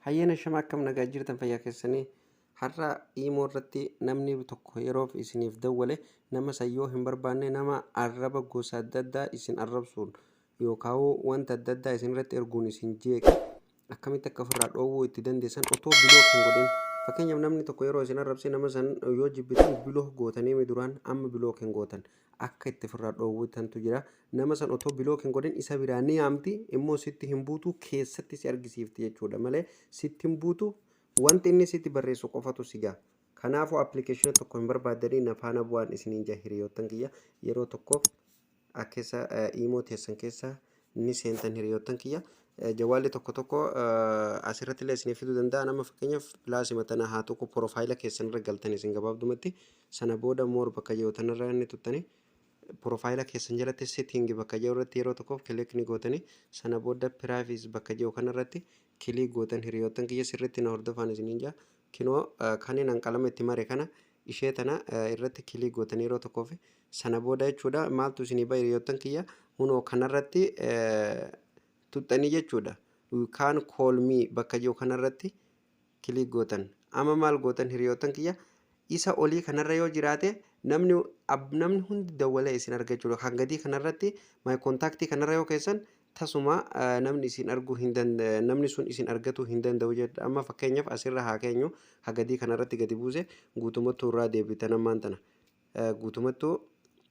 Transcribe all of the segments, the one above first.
Hayyana shama akkam nagaa jirtan fayyaa keessanii har'a imo irratti namni tokko yeroof isiniif dawwale nama sayyoo hin barbaanne nama arraba gosa adda addaa isin arrabsuun yookaan wanta adda addaa isin irratti erguun isin jeeqe akkamitti akka ofirraa dhoowwuu itti dandeessan otoo bilook hin godhin. Fakkeenyaaf namni tokko yeroo isin arrabse nama san yoo jibbitan bilook gootanii duraan amma bilook hin gootan akka itti ofirraa dhoowwitantu jira. Nama san otoo bilook hin godhin isa biraa ni yaamti immoo sitti hin buutu keessatti si argisiifti jechuudha malee sitti hin buutu wanti inni sitti barreessu qofatu si ga'a. Kanaafuu appilikeeshinii tokko hin barbaadanii nafaana bu'aan isiniin hiriyoottan kiyya yeroo tokkoof akkeessa imo teessan keessa ni seentan hiriyoottan kiyya. Jawaalli tokko asirratti illee isiniif fiduu danda'a. Nama fakkeenyaaf pilaasii matana haa tokko porofaayila keessan irra galtan isin gabaabdumatti sana booda moor bakka jiruutan irra inni tuttanii porofaayila keessan jalatti settingi bakka jiru irratti yeroo tokkoof kilik ni gootanii sana booda piraayiveesii bakka jiru kanarratti kilik gootan hiriyoottan kiyya sirriitti na hordofaan isiniin jaa kinoo kanneen hanqalama itti mare kana ishee tana irratti kilik gootan yeroo tokkoof sana booda jechuudha maaltu isinii ba'a hiriyoottan kiyya hunoo kanarratti tuttanii jechuudha kan koolmii bakka jiru kanarratti kilik gootan ama maal gootan hiriyoottan kiyya isa olii kanarra yoo jiraate namni hundi dawwalee isin argachuudha kan gadii kanarratti maay kontaaktii kanarra yoo keessan tasuma namni isin argu hin danda'u namni sun isin argatu hin danda'u jedha. Amma fakkeenyaaf asirra haa keenyu haa gadii kanarratti gadi buuse guutumattuu irraa deebitan ammaan tana guutumattuu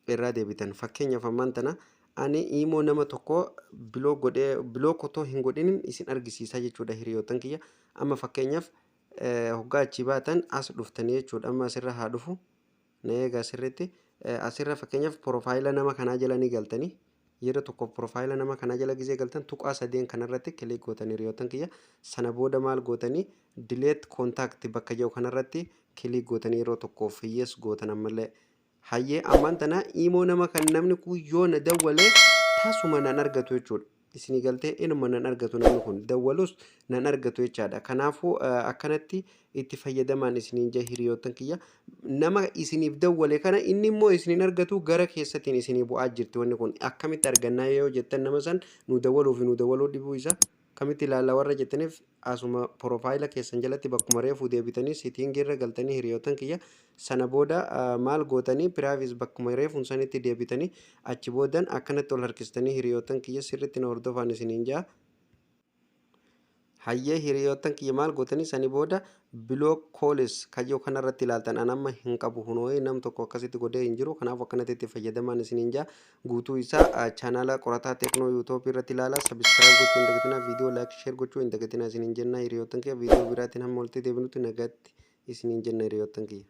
irraa deebitan fakkeenyaaf ammaan tana ani imo nama tokko bilook otoo hin godhin isin argisiisa jechuudha hiriyoottan kiyya. Amma fakkeenyaaf hoggaa achi baatan as dhuftanii jechuudha amma asirra haa dhufu na eegaa sirriitti asirra fakkeenyaaf porofaayila nama kanaa jala ni galtanii yeroo tokko porofaayila nama kanaa jala gisee galtan tuqaa sadeen kanarratti kilik gootan hiriyoottan kiyya sana booda maal gootanii dileet kontaakti bakka jiru kanarratti kilik gootanii yeroo tokkoof yes gootan ammallee hayyee ammaan tana imo nama kan namni kun yoo na dawwalee tasuma nan argatu jechuudha. Isinii galtee inuma nan argatu namni kun dawwalus nan argatu jechaadha. Kanaafuu akkanatti itti fayyadamaan isiniin jaa hiriyoottan kiyya nama isiniif dawwale kana inni immoo isiniin argatu gara keessattiin isinii bu'aa jirti wanni kun akkamitti argannaa yoo jettan nama san nu dawwaluu dhibuu isaa kamitti ilaalla warra jettaniif asuma porofaayila keessan jalatti bakkuma reefuu deebitanii settingii irra galtanii hiriyoottan kiyya sana booda maal gootanii piraayiveesii bakkuma reefuun sanitti deebitanii achi boodan akkanatti ol harkistanii hiriyoottan kiyya sirriitti na hordofaan isiniin jaa. Hayyee hiriyoottan kiyya maal gootanii sani booda bilook koolis kayyoo kanarratti ilaaltan an amma hin qabu hunooyi nam tokko akkasitti godhee hin jiru kanaaf akkanatti itti fayyadamaan isiniin jaa guutuu isaa chaanaala qorataa teeknoo yuutuubii irratti ilaalaa sabiskiraayib gochuu hin dagatinaa viidiyoo laayik sheer gochuu hin dagatinaa isiniin jenna hiriyoottan kiyya viidiyoo biraatiin hamma walitti deebinutti nagaatti isiniin jenna hiriyoottan kiyya.